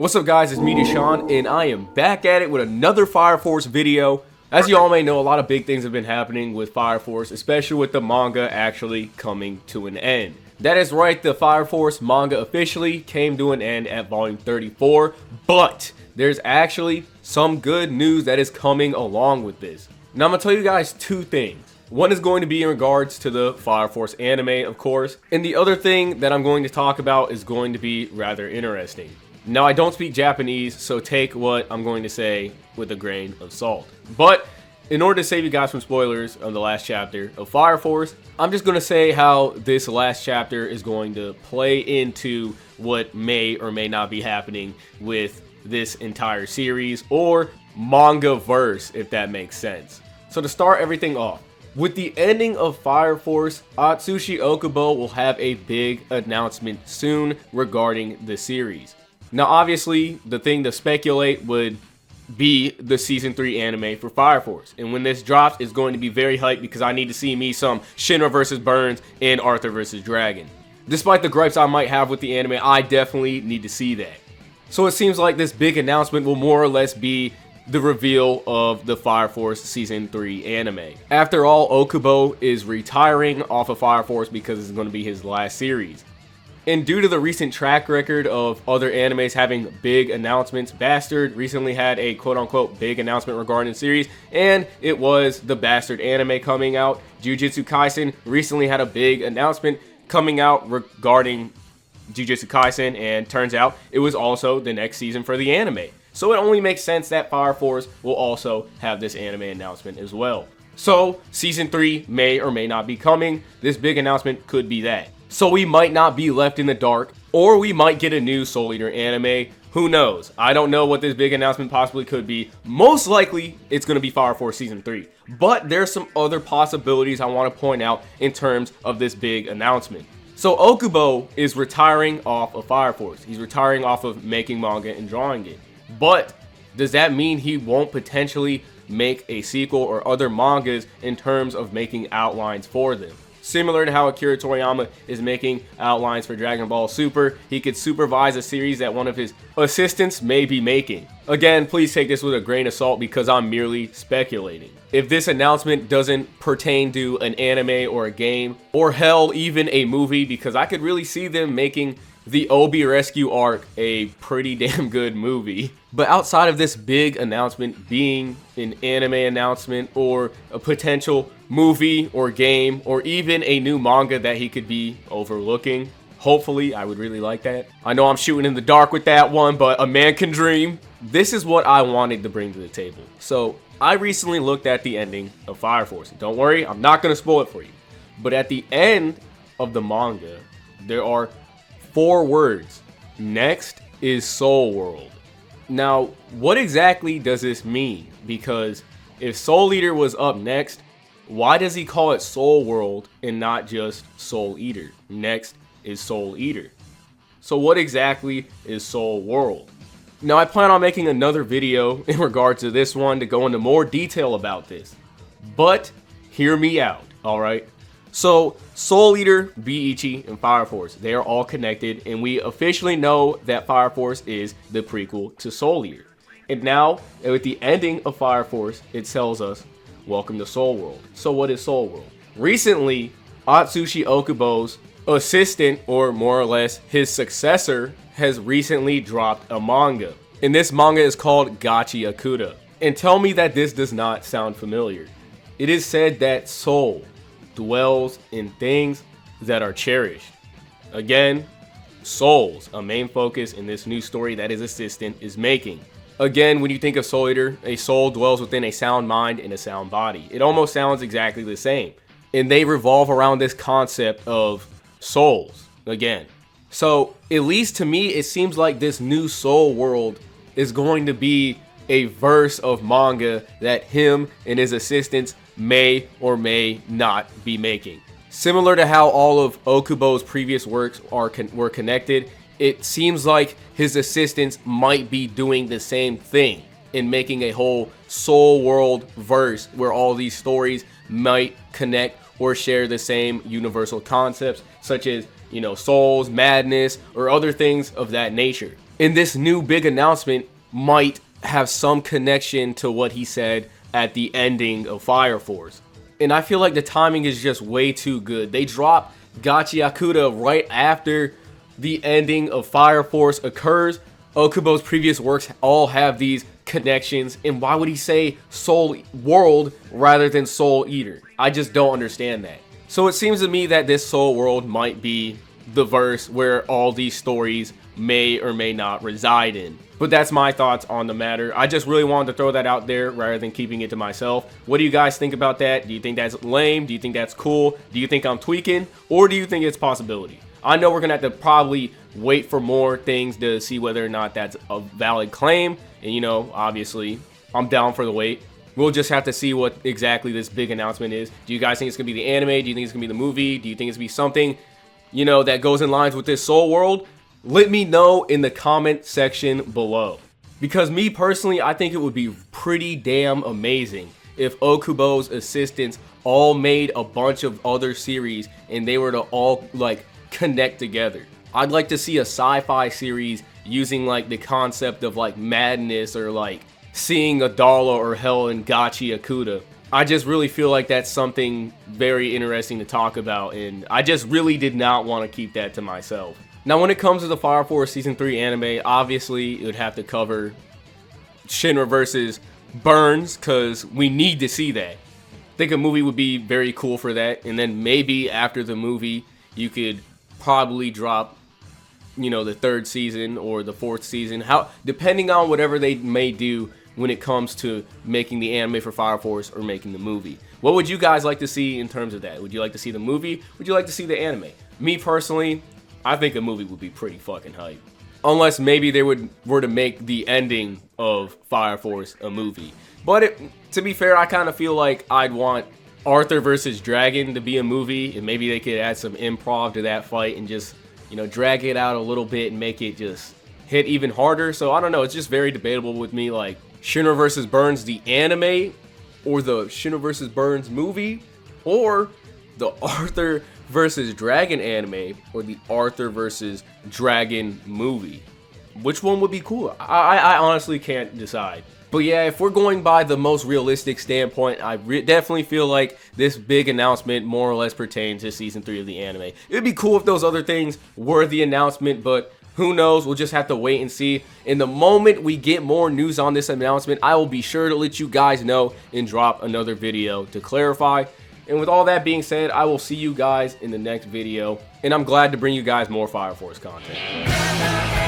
What's up guys, it's me Deshaun, and I am back at it with another Fire Force video. As you all may know, a lot of big things have been happening with Fire Force, especially with the manga actually coming to an end. That is right, the Fire Force manga officially came to an end at volume 34, but there's actually some good news that is coming along with this. Now I'm going to tell you guys two things. One is going to be in regards to the Fire Force anime, of course, and the other thing that I'm going to talk about is going to be rather interesting. Now, I don't speak Japanese, so take what I'm going to say with a grain of salt. But in order to save you guys from spoilers of the last chapter of Fire Force, I'm just going to say how this last chapter is going to play into what may or may not be happening with this entire series, or manga verse, if that makes sense. So to start everything off, with the ending of Fire Force, Atsushi Okubo will have a big announcement soon regarding the series. Now, obviously, the thing to speculate would be the Season 3 anime for Fire Force. And when this drops, it's going to be very hyped because I need to see me some Shinra vs. Burns and Arthur vs. Dragon. Despite the gripes I might have with the anime, I definitely need to see that. So it seems like this big announcement will more or less be the reveal of the Fire Force Season 3 anime. After all, Okubo is retiring off of Fire Force because it's going to be his last series. And due to the recent track record of other animes having big announcements, Bastard recently had a quote-unquote big announcement regarding the series, and it was the Bastard anime coming out. Jujutsu Kaisen recently had a big announcement coming out regarding Jujutsu Kaisen, and turns out it was also the next season for the anime. So it only makes sense that Fire Force will also have this anime announcement as well. So Season 3 may or may not be coming. This big announcement could be that. So we might not be left in the dark, or we might get a new Soul Eater anime. Who knows? I don't know what this big announcement possibly could be. Most likely, it's going to be Fire Force Season 3. But there's some other possibilities I want to point out in terms of this big announcement. So Okubo is retiring off of Fire Force. He's retiring off of making manga and drawing it. But does that mean he won't potentially make a sequel or other mangas in terms of making outlines for them? Similar to how Akira Toriyama is making outlines for Dragon Ball Super, he could supervise a series that one of his assistants may be making. Again, please take this with a grain of salt because I'm merely speculating. If this announcement doesn't pertain to an anime or a game, or hell, even a movie, because I could really see them making the Obi Rescue arc a pretty damn good movie. But outside of this big announcement being an anime announcement or a potential movie or game or even a new manga that he could be overlooking, hopefully, I would really like that. I know I'm shooting in the dark with that one, but a man can dream. This is what I wanted to bring to the table. So I recently looked at the ending of Fire Force. Don't worry, I'm not going to spoil it for you. But at the end of the manga, there are 4 words. Next is Soul World. Now, what exactly does this mean? Because if Soul Eater was up next, why does he call it Soul World and not just Soul Eater? Next is Soul Eater. So what exactly is Soul World? Now, I plan on making another video in regards to this one to go into more detail about this. But hear me out, alright? So, Soul Eater, Beiichi, and Fire Force, they are all connected, and we officially know that Fire Force is the prequel to Soul Eater. And now, with the ending of Fire Force, it tells us, welcome to Soul World. So what is Soul World? Recently, Atsushi Okubo's assistant, or more or less his successor, has recently dropped a manga. And this manga is called Gachi Akuta. And tell me that this does not sound familiar. It is said that soul dwells in things that are cherished. Again, souls, a main focus in this new story that his assistant is making. Again, when you think of Soul Eater, a soul dwells within a sound mind and a sound body. It almost sounds exactly the same. And they revolve around this concept of souls, again. So, at least to me, it seems like this new Soul World is going to be a verse of manga that him and his assistants may or may not be making. Similar to how all of Okubo's previous works were connected, it seems like his assistants might be doing the same thing in making a whole Soul World verse where all these stories might connect or share the same universal concepts, such as, souls, madness, or other things of that nature. And this new big announcement might have some connection to what he said at the ending of Fire Force. And I feel like the timing is just way too good. They dropped Gachi-Akuta right after the ending of Fire Force occurs. Okubo's previous works all have these connections, and why would he say Soul World rather than Soul Eater? I just don't understand that. So it seems to me that this Soul World might be the verse where all these stories may or may not reside in. But that's my thoughts on the matter. I just really wanted to throw that out there rather than keeping it to myself. What do you guys think about that? Do you think that's lame? Do you think that's cool? Do you think I'm tweaking? Or do you think it's a possibility? I know we're going to have to probably wait for more things to see whether or not that's a valid claim. And, you know, obviously, I'm down for the wait. We'll just have to see what exactly this big announcement is. Do you guys think it's going to be the anime? Do you think it's going to be the movie? Do you think it's going to be something, you know, that goes in lines with this Soul World? Let me know in the comment section below. Because me personally, I think it would be pretty damn amazing if Okubo's assistants all made a bunch of other series and they were to all, like, connect together. I'd like to see a sci-fi series using, like, the concept of, like, madness or, like, seeing Adala or hell in Gachi-Akuta. I just really feel like that's something very interesting to talk about, and I just really did not want to keep that to myself. Now, when it comes to the Fire Force Season 3 anime, obviously, it would have to cover Shinra versus Burns, because we need to see that. I think a movie would be very cool for that, and then maybe after the movie, you could probably drop, you know, the 3rd season or the 4th season, depending on whatever they may do when it comes to making the anime for Fire Force or making the movie. What would you guys like to see in terms of that? Would you like to see the movie? Would you like to see the anime? Me personally, I think a movie would be pretty fucking hype. Unless maybe they were to make the ending of Fire Force a movie. But to be fair, I kind of feel like I'd want Arthur versus Dragon to be a movie, and maybe they could add some improv to that fight and just, you know, drag it out a little bit and make it just hit even harder. So I don't know, it's just very debatable with me, like Shinra vs. Burns the anime, or the Shinra vs. Burns movie, or the Arthur versus Dragon anime, or the Arthur versus Dragon movie. Which one would be cooler? I honestly can't decide. But yeah, if we're going by the most realistic standpoint, I definitely feel like this big announcement more or less pertains to Season 3 of the anime. It'd be cool if those other things were the announcement, but who knows? We'll just have to wait and see. And the moment we get more news on this announcement, I will be sure to let you guys know and drop another video to clarify. And with all that being said, I will see you guys in the next video. And I'm glad to bring you guys more Fire Force content.